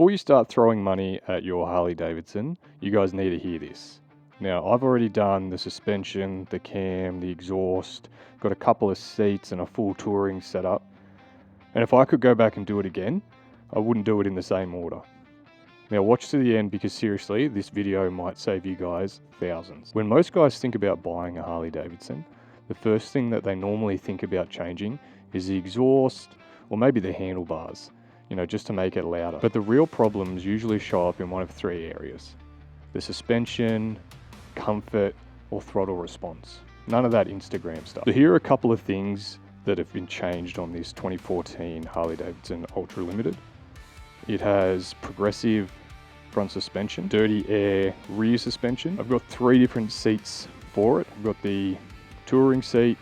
Before you start throwing money at your Harley Davidson, you guys need to hear this. Now, I've already done the suspension, the cam, the exhaust, got a couple of seats and a full touring setup. And if I could go back and do it again, I wouldn't do it in the same order. Now watch to the end, because seriously, this video might save you guys thousands. When most guys think about buying a Harley Davidson, the first thing that they normally think about changing is the exhaust or maybe the handlebars, just to make it louder. But the real problems usually show up in one of three areas: the suspension, comfort, or throttle response. None of that Instagram stuff. So here are a couple of things that have been changed on this 2014 Harley Davidson Ultra Limited. It has progressive front suspension, dirty air rear suspension. I've got 3 different seats for it. I've got the touring seat,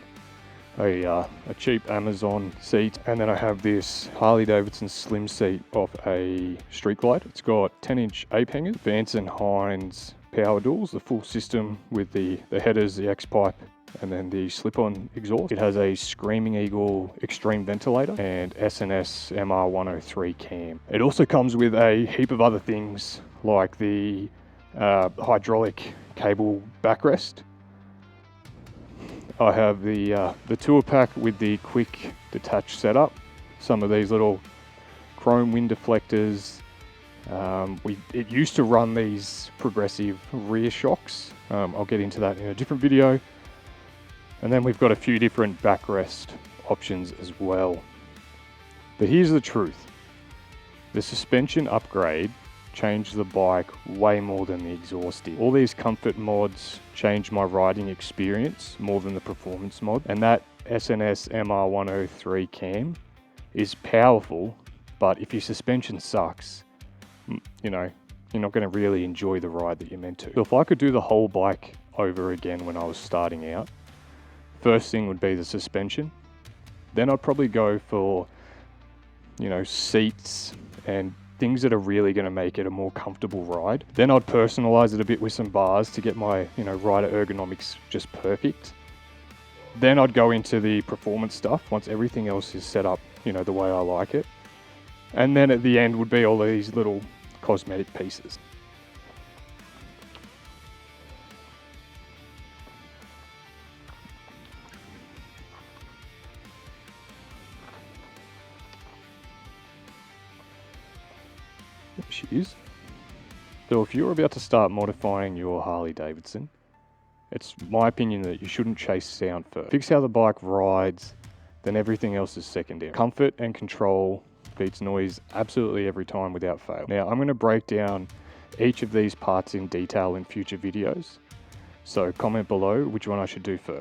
a cheap Amazon seat, and then I have this Harley Davidson slim seat off a Street Glide. It's got 10-inch ape hangers, Vance & Hines power duals, the full system with the headers, the X-pipe, and then the slip-on exhaust. It has a Screaming Eagle extreme ventilator and S&S MR103 cam. It also comes with a heap of other things like the hydraulic cable backrest. I have the tour pack with the quick detach setup, some of these little chrome wind deflectors. It used to run these progressive rear shocks. I'll get into that in a different video. And then we've got a few different backrest options as well. But here's the truth. The suspension upgrade changed the bike way more than the exhaust did. All these comfort mods changed my riding experience more than the performance mod. And that S&S MR103 cam is powerful, but if your suspension sucks, you're not going to really enjoy the ride that you're meant to. So if I could do the whole bike over again when I was starting out, first thing would be the suspension. Then I'd probably go for, seats and things that are really going to make it a more comfortable ride. Then I'd personalize it a bit with some bars to get my, rider ergonomics just perfect. Then I'd go into the performance stuff once everything else is set up, the way I like it. And then at the end would be all these little cosmetic pieces. There she is. So if you're about to start modifying your Harley Davidson, it's my opinion that you shouldn't chase sound first. Fix how the bike rides, then everything else is secondary. Comfort and control beats noise absolutely every time without fail. Now I'm going to break down each of these parts in detail in future videos. So comment below which one I should do first.